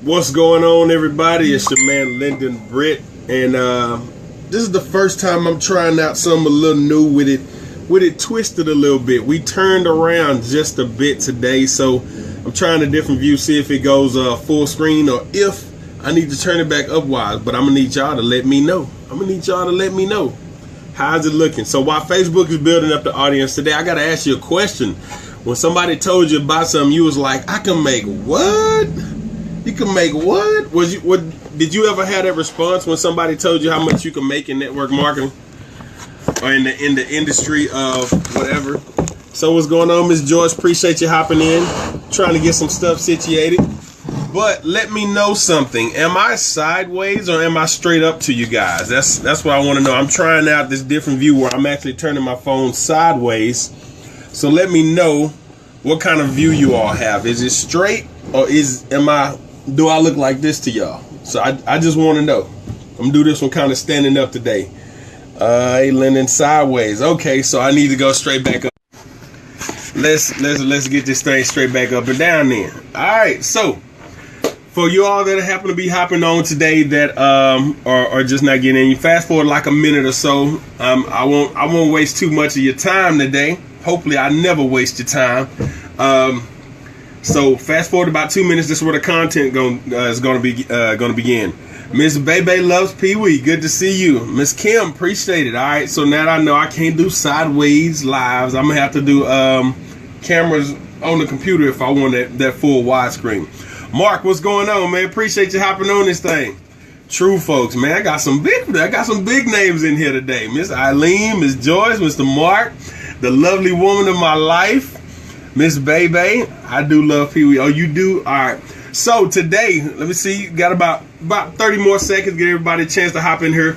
What's going on, everybody? It's your man Lyndon Britt, and this is the first time I'm trying out something a little new with it twisted a little bit. We turned around just a bit today, so I'm trying a different view, see if it goes full screen or if I need to turn it back upwise. But I'm gonna need y'all to let me know. How's it looking? So while Facebook is building up the audience today, I gotta ask you a question. When somebody told you about something, you was like, I can make what? You can make what? Did you ever have that response when somebody told you how much you can make in network marketing or in the industry of whatever? So what's going on, Miss Joyce? Appreciate you hopping in, trying to get some stuff situated. But let me know something. Am I sideways or am I straight up to you guys? That's what I want to know. I'm trying out this different view where I'm actually turning my phone sideways. So let me know what kind of view you all have. Is it straight or do I look like this to y'all? So I just want to know. I'm gonna do this one kind of standing up today. Hey, Lyndon, sideways. Okay, so I need to go straight back up. Let's get this thing straight back up and down then. All right, so for you all that happen to be hopping on today that are just not getting in, you fast forward like a minute or so. I won't waste too much of your time today. Hopefully, I never waste your time. So fast forward about 2 minutes. This is where the content is going to begin. Miss Bebe loves Pee-wee. Good to see you. Miss Kim, appreciate it. All right. So now I know I can't do sideways lives. I'm gonna have to do cameras on the computer if I want that full widescreen. Mark, what's going on, man? Appreciate you hopping on this thing. True, folks, man. I got some big names in here today. Miss Eileen, Miss Joyce, Mr. Mark, the lovely woman of my life. Miss Bebe, I do love Pee-wee. Oh, you do? All right. So today, let me see. Got about 30 more seconds. Get everybody a chance to hop in here.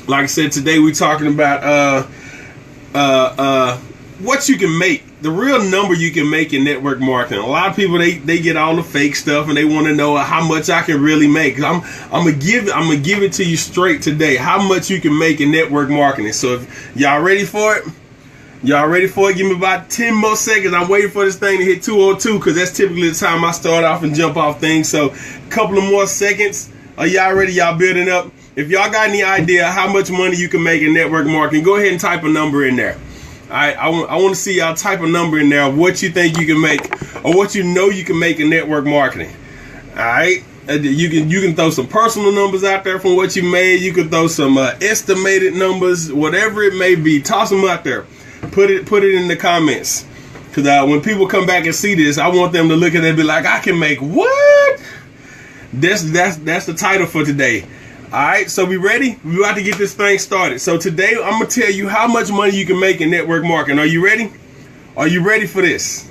Like I said, today we're talking about what you can make, the real number you can make in network marketing. A lot of people they get all the fake stuff and they want to know how much I can really make. I'm gonna give it to you straight today. How much you can make in network marketing. So if y'all ready for it? Y'all ready for it? Give me about 10 more seconds. I'm waiting for this thing to hit 202 because that's typically the time I start off and jump off things. So a couple of more seconds. Are y'all ready? Y'all building up? If y'all got any idea how much money you can make in network marketing, go ahead and type a number in there. All right, I want to see y'all type a number in there of what you think you can make or what you know you can make in network marketing. All right. You can throw some personal numbers out there from what you made. You can throw some estimated numbers, whatever it may be. Toss them out there. Put it in the comments, because when people come back and see this, I want them to look at it and be like, I can make what? That's the title for today. All right, so we ready? We about to get this thing started. So today I'm gonna tell you how much money you can make in network marketing. Are you ready? Are you ready for this?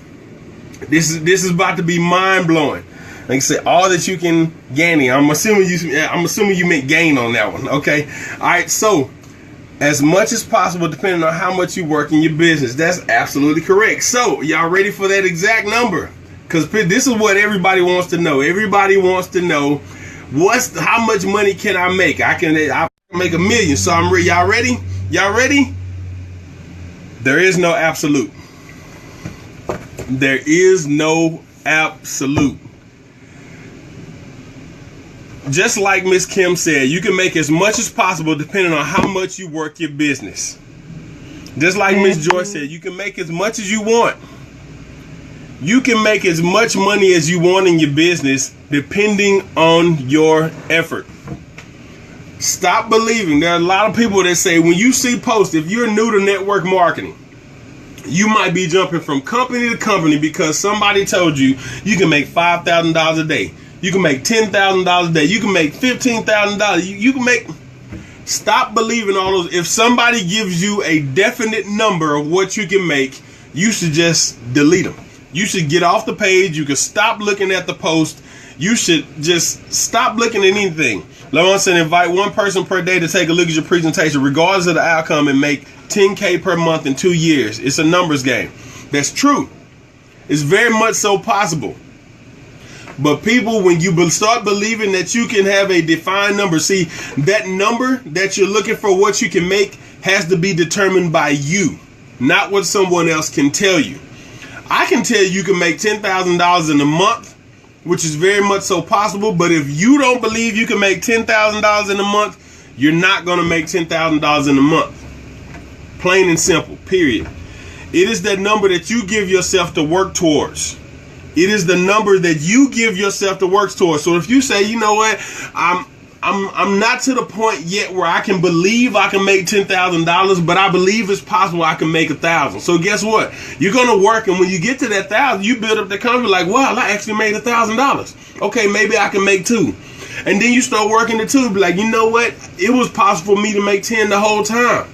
This is about to be mind blowing. Like I said, all that you can gain. I'm assuming you meant gain on that one. Okay. All right. So, as much as possible, depending on how much you work in your business. That's absolutely correct. So, y'all ready for that exact number? Because this is what everybody wants to know. Everybody wants to know how much money can I make? I can make $1 million. So I'm ready. Y'all ready? Y'all ready? There is no absolute. There is no absolute. Just like Miss Kim said, you can make as much as possible depending on how much you work your business. Just like Miss Joyce said, you can make as much as you want. You can make as much money as you want in your business depending on your effort. Stop believing. There are a lot of people that say when you see posts, if you're new to network marketing, you might be jumping from company to company because somebody told you you can make $5,000 a day. You can make $10,000 a day. You can make $15,000. You can make. Stop believing all those. If somebody gives you a definite number of what you can make, you should just delete them. You should get off the page. You can stop looking at the post. You should just stop looking at anything. Lawrence said, invite one person per day to take a look at your presentation, regardless of the outcome, and make $10K per month in 2 years. It's a numbers game. That's true. It's very much so possible. But people, when you start believing that you can have a defined number, see, that number that you're looking for, what you can make, has to be determined by you, not what someone else can tell you. I can tell you can make $10,000 in a month which is very much so possible. But if you don't believe you can make $10,000 in a month, you're not going to make $10,000 in a month. Plain and simple, period. It is that number that you give yourself to work towards. It is the number that you give yourself to work towards. So if you say, you know what, I'm not to the point yet where I can believe I can make $10,000, but I believe it's possible I can make 1,000. So guess what? You're going to work, and when you get to that 1,000, you build up the confidence like, wow, I actually made $1,000. Okay, maybe I can make 2. And then you start working the 2, be like, you know what? It was possible for me to make 10 the whole time.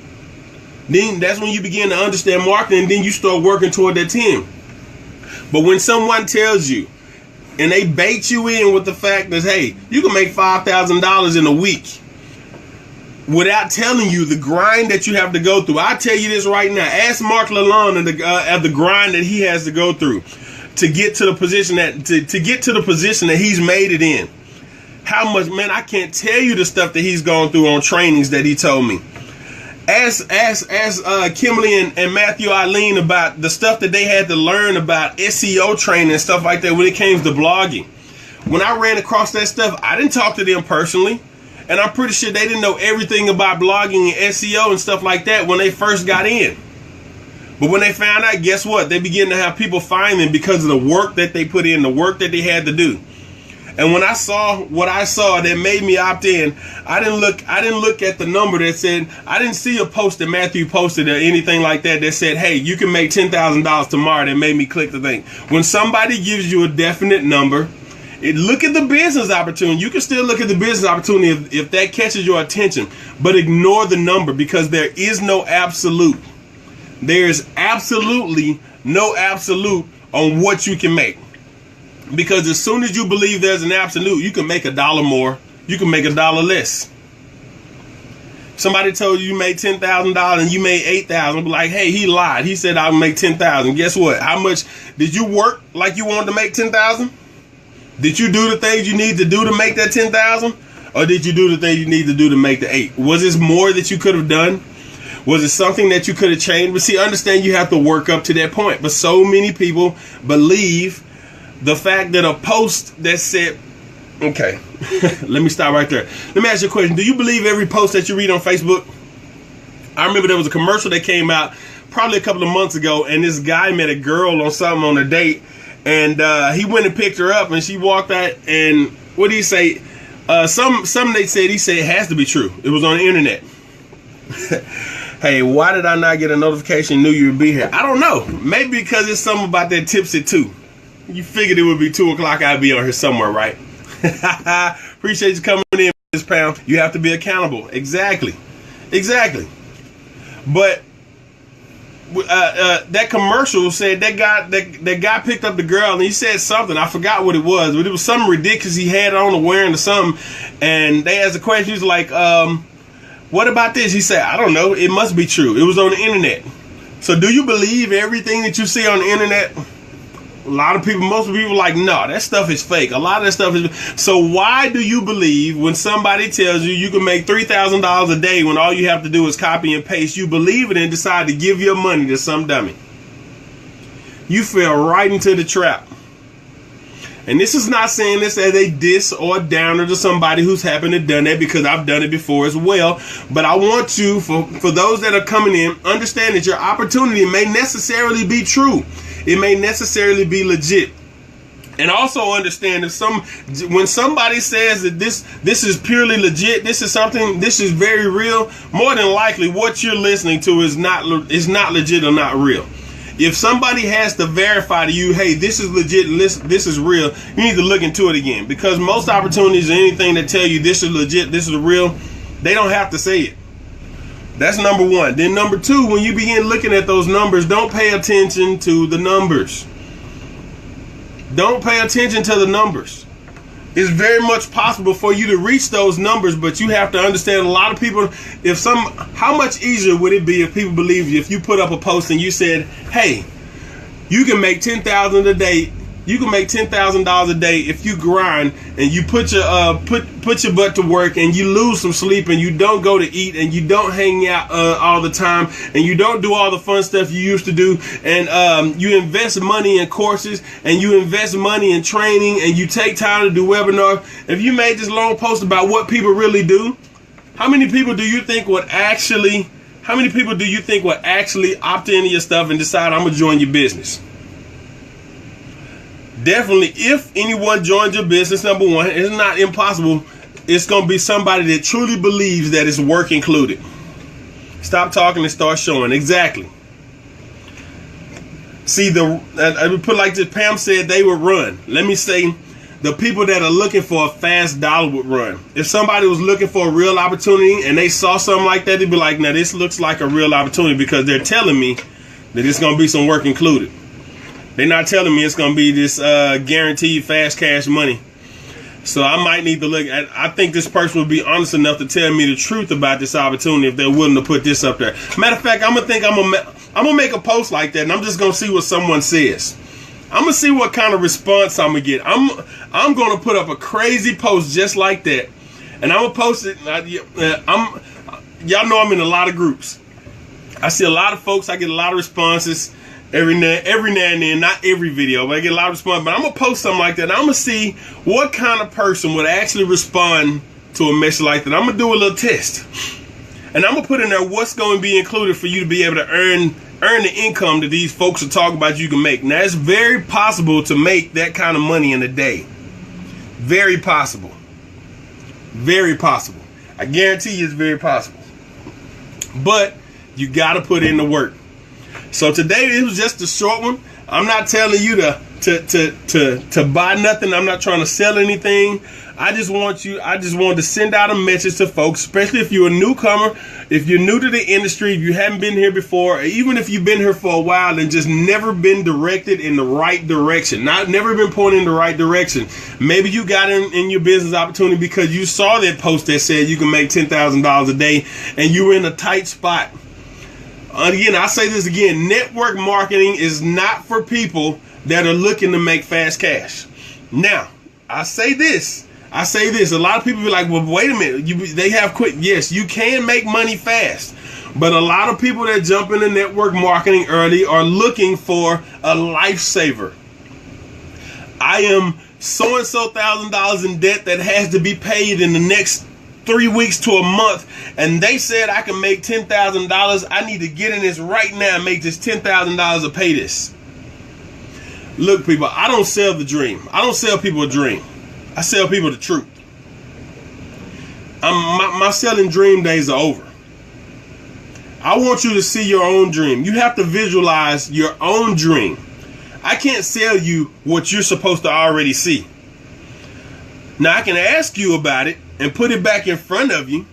Then that's when you begin to understand marketing, and then you start working toward that 10. But when someone tells you, and they bait you in with the fact that, hey, you can make $5,000 in a week, without telling you the grind that you have to go through. I tell you this right now. Ask Mark Lalonde at the grind that he has to go through to get to the position that he's made it in. How much, man, I can't tell you the stuff that he's gone through on trainings that he told me. Ask Kimberly and Matthew Eileen about the stuff that they had to learn about SEO training and stuff like that when it came to blogging. When I ran across that stuff, I didn't talk to them personally, and I'm pretty sure they didn't know everything about blogging and SEO and stuff like that when they first got in. But when they found out, guess what? They began to have people find them because of the work that they put in, the work that they had to do. And when I saw what I saw that made me opt in, I didn't look at the number that said, I didn't see a post that Matthew posted or anything like that that said, hey, you can make $10,000 tomorrow. That made me click the thing. When somebody gives you a definite number, look at the business opportunity. You can still look at the business opportunity if that catches your attention, but ignore the number, because there is no absolute. There is absolutely no absolute on what you can make. Because as soon as you believe there's an absolute, you can make $1 more, you can make $1 less. Somebody told you made $10,000 and you made $8,000. Be like, hey, he lied. He said I'll make $10,000. Guess what? How much did you work like you wanted to make $10,000? Did you do the things you need to do to make that $10,000, or did you do the things you need to do to make the $8,000? Was this more that you could have done? Was it something that you could have changed? But see, understand you have to work up to that point. But so many people believe the fact that a post that said, okay, let me stop right there. Let me ask you a question. Do you believe every post that you read on Facebook? I remember there was a commercial that came out probably a couple of months ago, and this guy met a girl on something on a date, and he went and picked her up, and she walked out, and what did he say? Something he said it has to be true. It was on the internet. Hey, why did I not get a notification knew you would be here? I don't know. Maybe because it's something about that tips at 2. You figured it would be 2 o'clock. I'd be on here somewhere, right? Appreciate you coming in, Ms. Pound. You have to be accountable. Exactly. But that commercial said that guy picked up the girl, and he said something. I forgot what it was, but it was something ridiculous he had on or wearing or something. And they asked a question. He was like, what about this? He said, I don't know. It must be true. It was on the internet. So do you believe everything that you see on the internet? Most people are like, no, that stuff is fake. A lot of that stuff is. So why do you believe when somebody tells you can make $3,000 a day when all you have to do is copy and paste, you believe it and decide to give your money to some dummy? You fell right into the trap. And this is not saying this as a diss or a downer to somebody who's happened to done that, because I've done it before as well. But I want you, for those that are coming in, understand that your opportunity may necessarily be true. It may necessarily be legit. And also understand that when somebody says that this is purely legit, this is very real, more than likely what you're listening to is not legit or not real. If somebody has to verify to you, hey, this is legit, this is real, you need to look into it again. Because most opportunities or anything that tell you this is legit, this is real, they don't have to say it. That's number one. Then number two, when you begin looking at those numbers, don't pay attention to the numbers. Don't pay attention to the numbers. It's very much possible for you to reach those numbers, but you have to understand a lot of people, how much easier would it be if people believed you if you put up a post and you said, hey, you can make $10,000 a day You can make $10,000 a day if you grind and you put your put your butt to work and you lose some sleep and you don't go to eat and you don't hang out all the time and you don't do all the fun stuff you used to do, and you invest money in courses and you invest money in training and you take time to do webinars. If you made this long post about what people really do, how many people do you think would actually opt into your stuff and decide, I'm gonna join your business? Definitely, if anyone joins your business, number one, it's not impossible. It's going to be somebody that truly believes that it's work included. Stop talking and start showing. Exactly. See, I would put it like this. Pam said they would run. Let me say, the people that are looking for a fast dollar would run. If somebody was looking for a real opportunity and they saw something like that, they'd be like, now this looks like a real opportunity because they're telling me that it's going to be some work included. They're not telling me it's going to be this guaranteed fast cash money. So I might need to look at, I think this person would be honest enough to tell me the truth about this opportunity if they're willing to put this up there. Matter of fact, I'm going to make a post like that and I'm just going to see what someone says. I'm going to see what kind of response I'm going to get. I'm going to put up a crazy post just like that. And I'm going to post it. Y'all know I'm in a lot of groups. I see a lot of folks. I get a lot of responses. Every now and then, not every video, but I get a lot of response. But I'm going to post something like that. And I'm going to see what kind of person would actually respond to a message like that. I'm going to do a little test. And I'm going to put in there what's going to be included for you to be able to earn the income that these folks are talking about you can make. Now, it's very possible to make that kind of money in a day. Very possible. Very possible. I guarantee you it's very possible. But you got to put in the work. So today it was just a short one. I'm not telling you to buy nothing. I'm not trying to sell anything. I just wanted to send out a message to folks, especially if you're a newcomer, if you're new to the industry, if you haven't been here before, or even if you've been here for a while and just never been directed in the right direction, never been pointed in the right direction. Maybe you got in your business opportunity because you saw that post that said you can make $10,000 a day and you were in a tight spot. Again, I say this again, network marketing is not for people that are looking to make fast cash. Now, I say this, a lot of people be like, well, wait a minute, they have quit. Yes, you can make money fast, but a lot of people that jump into network marketing early are looking for a lifesaver. I am so-and-so $1,000 in debt that has to be paid in the next 3 weeks to a month, and they said I can make $10,000. I need to get in this right now and make this $10,000 to pay this. Look, people, I don't sell the dream. I don't sell people a dream. I sell people the truth. My selling dream days are over. I want you to see your own dream. You have to visualize your own dream. I can't sell you what you're supposed to already see. Now, I can ask you about it and put it back in front of you.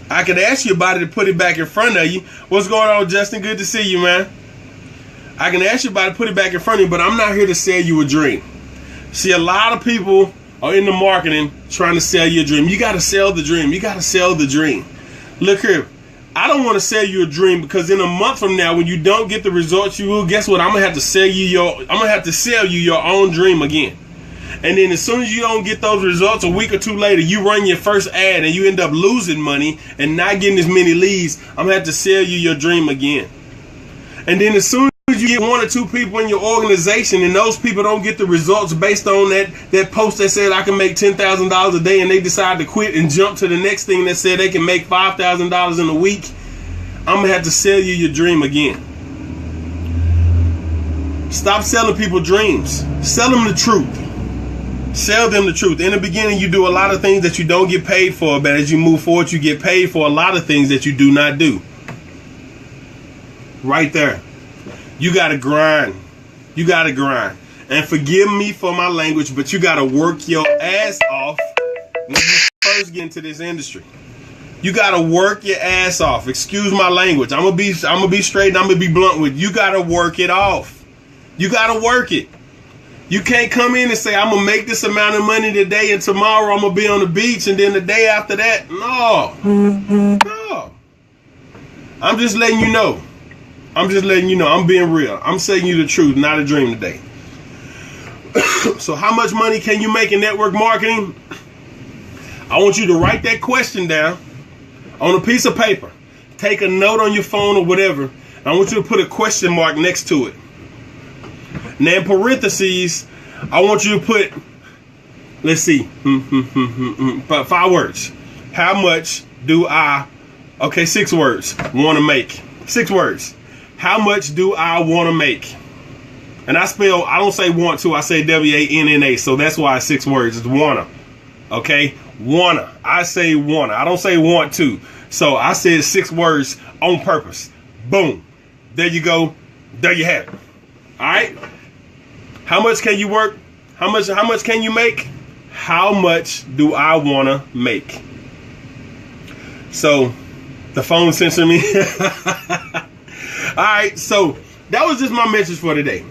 I could ask you about it and put it back in front of you. What's going on, Justin? Good to see you, man. I can ask you about it, put it back in front of you, but I'm not here to sell you a dream. See, a lot of people are in the marketing trying to sell you a dream. You got to sell the dream. You got to sell the dream. Look here. I don't want to sell you a dream because in a month from now, when you don't get the results you will, guess what? I'm gonna have to sell you your own dream again. And then as soon as you don't get those results, a week or two later, you run your first ad and you end up losing money and not getting as many leads. I'm gonna have to sell you your dream again. And then as soon as you get one or two people in your organization and those people don't get the results based on that post that said I can make $10,000 a day, and they decide to quit and jump to the next thing that said they can make $5,000 in a week, I'm gonna have to sell you your dream again. Stop selling people dreams. Sell them the truth. Sell them the truth. In the beginning, you do a lot of things that you don't get paid for, but as you move forward, you get paid for a lot of things that you do not do. Right there. You got to grind. You got to grind. And forgive me for my language, but you got to work your ass off when you first get into this industry. You got to work your ass off. Excuse my language. I'm going to be straight and I'm going to be blunt with you. You got to work it off. You got to work it. You can't come in and say, I'm going to make this amount of money today and tomorrow I'm going to be on the beach and then the day after that. No. No. I'm just letting you know. I'm just letting you know. I'm being real. I'm saying you the truth, not a dream today. So how much money can you make in network marketing? I want you to write that question down on a piece of paper. Take a note on your phone or whatever. I want you to put a question mark next to it. Now in parentheses, I want you to put, let's see, 5 words. How much do I, okay, 6 words, want to make? 6 words. How much do I want to make? And I don't say want to, I say W-A-N-N-A. So that's why it's 6 words. It's wanna. Okay? Wanna. I say wanna. I don't say want to. So I said 6 words on purpose. Boom. There you go. There you have it. All right? How much can you work? How much can you make? How much do I want to make? So the phone censored me. All right. So that was just my message for today.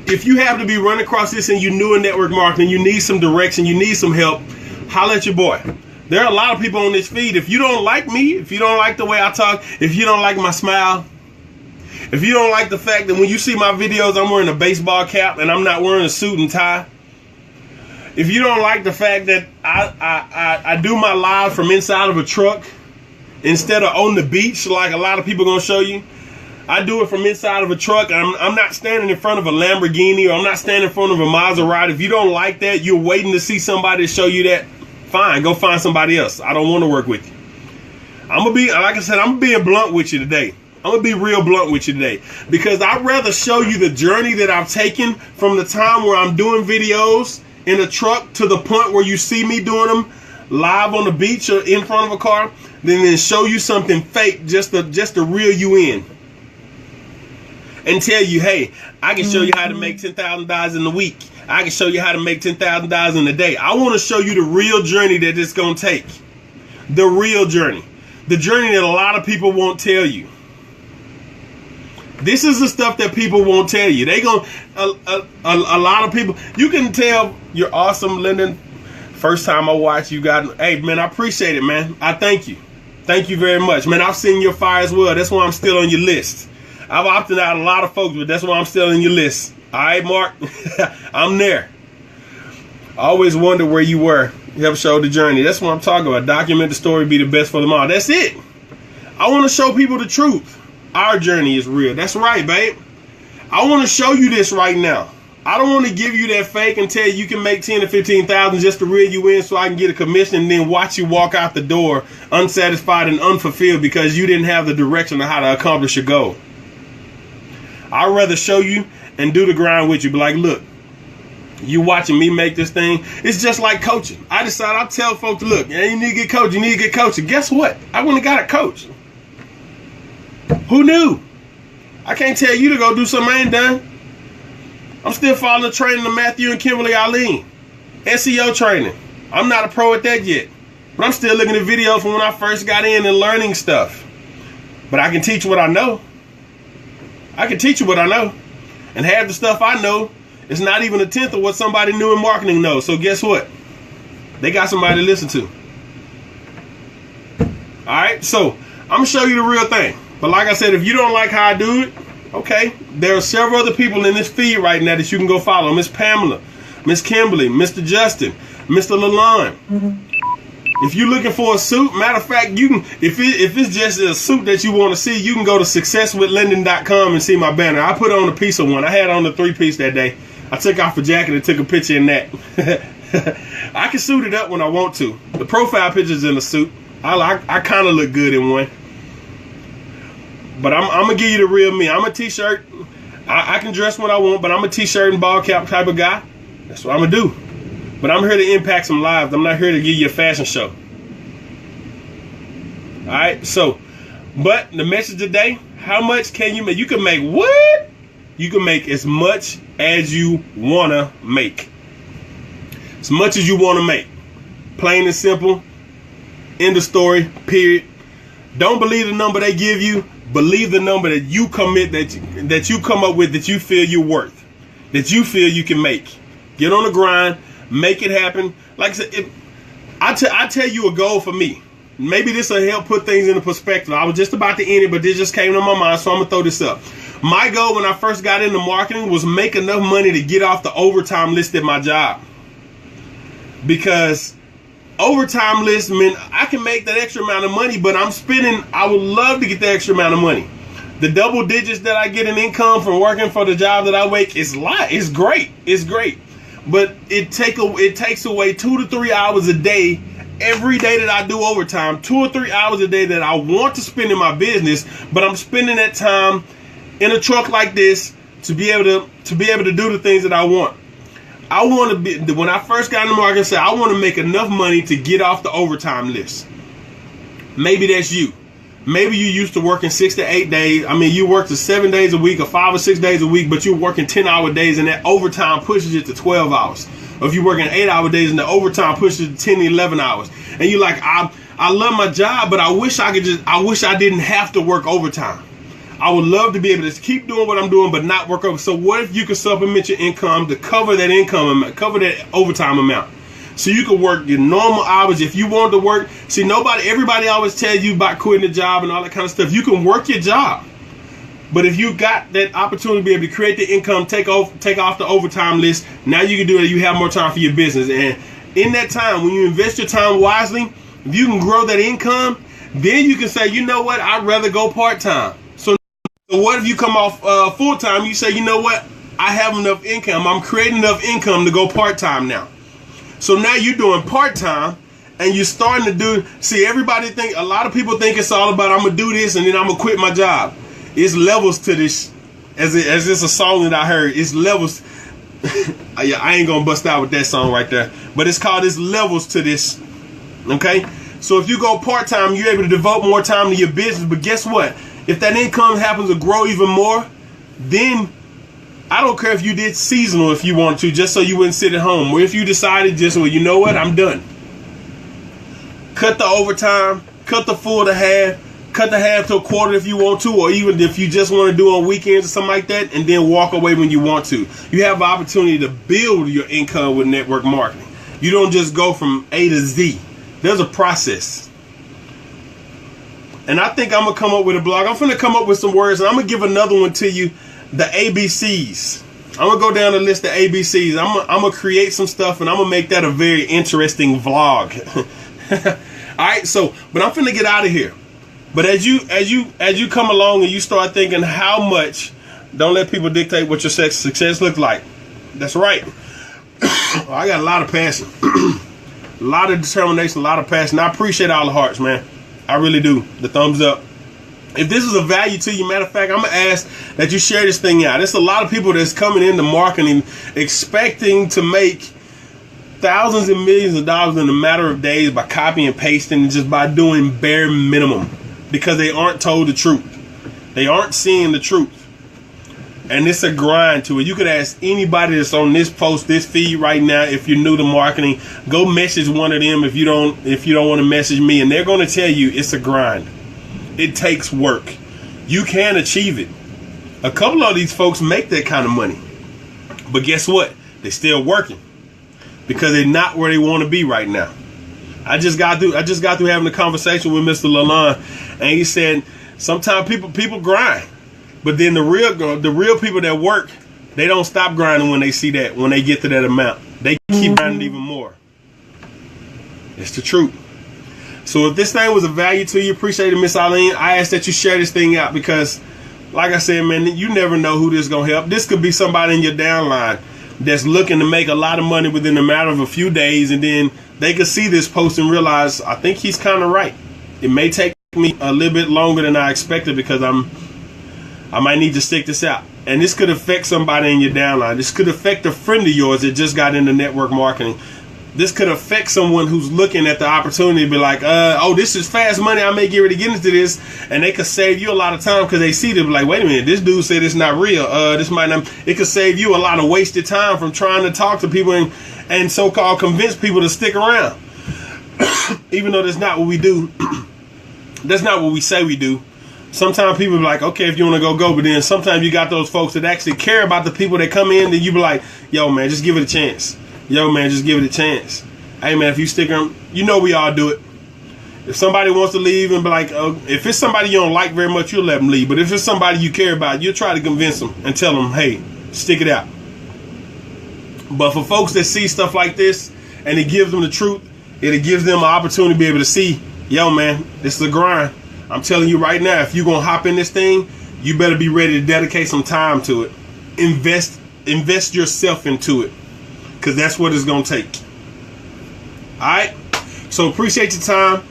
If you happen to be running across this and you're new in network marketing, you need some direction, you need some help, holler at your boy. There are a lot of people on this feed. If you don't like me, if you don't like the way I talk, if you don't like my smile, if you don't like the fact that when you see my videos, I'm wearing a baseball cap and I'm not wearing a suit and tie. If you don't like the fact that I do my live from inside of a truck instead of on the beach like a lot of people are going to show you, I do it from inside of a truck. I'm not standing in front of a Lamborghini, or I'm not standing in front of a Maserati. If you don't like that, you're waiting to see somebody to show you that, fine, go find somebody else. I don't want to work with you. I'm going to be, like I said, I'm being blunt with you today. I'm going to be real blunt with you today, because I'd rather show you the journey that I've taken from the time where I'm doing videos in a truck to the point where you see me doing them live on the beach or in front of a car, then show you something fake just to reel you in and tell you, hey, I can show you how to make $10,000 in a week. I can show you how to make $10,000 in a day. I want to show you the real journey that it's going to take. The real journey. The journey that a lot of people won't tell you. This is the stuff that people won't tell you. They gon' a lot of people. You can tell you're awesome, Lyndon. First time I watch you got. Hey man, I appreciate it, man. I thank you. Thank you very much, man. I've seen your fire as well. That's why I'm still on your list. I've opted out a lot of folks, but that's why I'm still on your list. All right, Mark. I'm there. I always wonder where you were. You have showed the journey. That's what I'm talking about. Document the story, be the best for them all. That's it. I want to show people the truth. Our journey is real. That's right, babe. I want to show you this right now. I don't want to give you that fake and tell you can make 10 to 15,000 just to reel you in so I can get a commission and then watch you walk out the door unsatisfied and unfulfilled because you didn't have the direction of how to accomplish your goal. I'd rather show you and do the grind with you. Be like, look, you watching me make this thing. It's just like coaching. I tell folks, look, you need to get coached. You need to get coached. And guess what? I went and got a coach. Who knew? I can't tell you to go do something I ain't done. I'm still following the training of Matthew and Kimberly Eileen. SEO training. I'm not a pro at that yet. But I'm still looking at videos from when I first got in and learning stuff. But I can teach what I know. I can teach you what I know. And half the stuff I know is not even a tenth of what somebody new in marketing knows. So guess what? They got somebody to listen to. Alright, so I'm going to show you the real thing. But like I said, if you don't like how I do it, okay, there are several other people in this feed right now that you can go follow. Miss Pamela, Miss Kimberly, Mr. Justin, Mr. Lalon. If you're looking for a suit, matter of fact, you can. If it's just a suit that you want to see, you can go to successwithlyndon.com and see my banner. I put on a piece of one. I had on the 3-piece that day. I took off a jacket and took a picture in that. I can suit it up when I want to. The profile picture's in the suit. I kind of look good in one. But I'm going to give you the real me. I'm a t-shirt. I can dress when I want, but I'm a t-shirt and ball cap type of guy. That's what I'm going to do. But I'm here to impact some lives. I'm not here to give you a fashion show. All right, so, but the message today, how much can you make? You can make what? You can make as much as you want to make. As much as you want to make. Plain and simple. End of story, period. Don't believe the number they give you. Believe the number that you commit, that you come up with, that you feel you're worth, that you feel you can make. Get on the grind, make it happen. Like I said, I tell you a goal for me. Maybe this will help put things into perspective. I was just about to end it, but this just came to my mind, so I'm gonna throw this up. My goal when I first got into marketing was make enough money to get off the overtime list at my job. Because overtime list meant I can make that extra amount of money, but I would love to get the extra amount of money. The double digits that I get in income from working for the job that I make is it's great. It's great. But it takes away 2 to 3 hours a day every day that I do overtime, 2 or 3 hours a day that I want to spend in my business, but I'm spending that time in a truck like this to be able to do the things that I want. I want to be, when I first got in the market, I said I want to make enough money to get off the overtime list. Maybe that's you. Maybe you used to working 6 to 8 days. I mean, you worked 7 days a week or 5 or 6 days a week, but you're working 10-hour days, and that overtime pushes it to 12 hours. Or if you're working 8-hour days and the overtime pushes it to 10, 11 hours. And you're like, I love my job, but I wish I didn't have to work overtime. I would love to be able to keep doing what I'm doing, but not work over. So what if you could supplement your income to cover that income amount, cover that overtime amount? So you can work your normal hours if you want to work. See, everybody always tells you about quitting the job and all that kind of stuff. You can work your job. But if you got that opportunity to be able to create the income, take off the overtime list, now you can do it. You have more time for your business. And in that time, when you invest your time wisely, if you can grow that income, then you can say, you know what, I'd rather go part-time. So what if you come off full-time, you say, you know what, I have enough income. I'm creating enough income to go part-time now. So now you're doing part-time and you're starting to do, see, a lot of people think it's all about I'm going to do this and then I'm going to quit my job. It's levels to this, as it's a song that I heard, it's levels. I ain't going to bust out with that song right there, but it's called It's Levels to This, okay? So if you go part-time, you're able to devote more time to your business, but guess what? If that income happens to grow even more, then I don't care if you did seasonal if you want to, just so you wouldn't sit at home. Or if you decided just, well, you know what, I'm done. Cut the overtime, cut the full to half, cut the half to a quarter if you want to, or even if you just want to do on weekends or something like that, and then walk away when you want to. You have the opportunity to build your income with network marketing. You don't just go from A to Z. There's a process. And I think I'm going to come up with a blog. I'm going to come up with some words, and I'm going to give another one to you. The ABCs. I'm going to go down the list of ABCs. I'm going to create some stuff, and I'm going to make that a very interesting vlog. All right, so, but I'm finna get out of here. But as you come along and you start thinking how much, don't let people dictate what your success looks like. That's right. I got a lot of passion. A lot of determination, a lot of passion. I appreciate all the hearts, man. I really do. The thumbs up. If this is of value to you, matter of fact, I'm going to ask that you share this thing out. There's a lot of people that's coming into marketing expecting to make thousands and millions of dollars in a matter of days by copying and pasting and just by doing bare minimum because they aren't told the truth. They aren't seeing the truth. And it's a grind to it. You could ask anybody that's on this post, this feed right now, if you're new to marketing, go message one of them if you don't want to message me, and they're going to tell you it's a grind. It takes work. You can achieve it. A couple of these folks make that kind of money. But guess what? They're still working because they're not where they want to be right now. I just got through having a conversation with Mr. Lalonde, and he said sometimes people grind. But then the real people that work, they don't stop grinding when they see that, when they get to that amount. They keep grinding even more. It's the truth. So if this thing was of value to you, appreciate it, Miss Eileen. I ask that you share this thing out because, like I said, man, you never know who this is going to help. This could be somebody in your downline that's looking to make a lot of money within a matter of a few days, and then they could see this post and realize, I think he's kind of right. It may take me a little bit longer than I expected because I might need to stick this out. And this could affect somebody in your downline. This could affect a friend of yours that just got into network marketing. This could affect someone who's looking at the opportunity to be like, oh, this is fast money. I may get ready to get into this. And they could save you a lot of time because they see them like, wait a minute, this dude said it's not real. This might not. It could save you a lot of wasted time from trying to talk to people and so-called convince people to stick around. Even though that's not what we do. That's not what we say we do. Sometimes people be like, okay, if you want to go. But then sometimes you got those folks that actually care about the people that come in. Then you be like, yo, man, just give it a chance. Yo, man, just give it a chance. Hey, man, if you stick around, you know we all do it. If somebody wants to leave and be like, if it's somebody you don't like very much, you'll let them leave. But if it's somebody you care about, you'll try to convince them and tell them, hey, stick it out. But for folks that see stuff like this and it gives them the truth, it gives them an opportunity to be able to see, yo, man, this is a grind. I'm telling you right now, if you're going to hop in this thing, you better be ready to dedicate some time to it. Invest yourself into it, because that's what it's going to take. All right? So appreciate your time.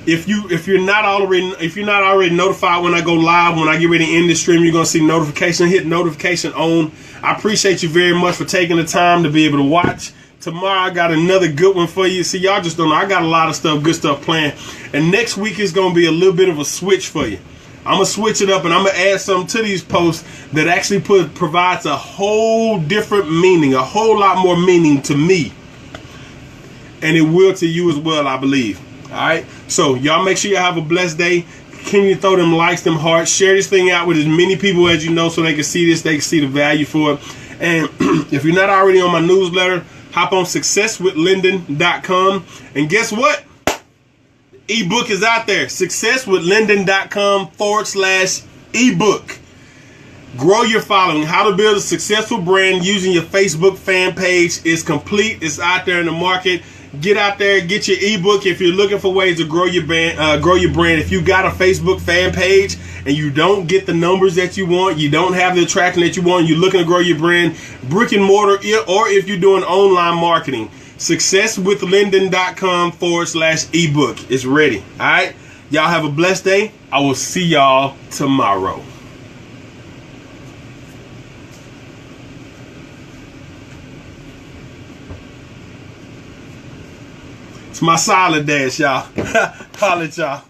If you're not already notified when I go live, when I get ready to end this stream, you're gonna see notification. Hit notification on. I appreciate you very much for taking the time to be able to watch. Tomorrow I got another good one for you. See, y'all just don't know. I got a lot of stuff, good stuff planned. And next week is gonna be a little bit of a switch for you. I'm gonna switch it up and I'm gonna add something to these posts that actually provides a whole different meaning, a whole lot more meaning to me, and it will to you as well, I believe. All right, so y'all make sure you have a blessed day. Continue to throw them likes, them hearts. Share this thing out with as many people as you know so they can see this, they can see the value for it. And if you're not already on my newsletter, hop on successwithlinden.com. And guess what? Ebook is out there. Successwithlinden.com/ebook. Grow your following. How to build a successful brand using your Facebook fan page is complete. It's out there in the market. Get out there, get your ebook if you're looking for ways to grow your brand. If you got a Facebook fan page and you don't get the numbers that you want, you don't have the attraction that you want, you're looking to grow your brand, brick and mortar, or if you're doing online marketing, successwithlinden.com/ebook is ready. All right, y'all have a blessed day. I will see y'all tomorrow. It's my silent dance, y'all. Holla at y'all.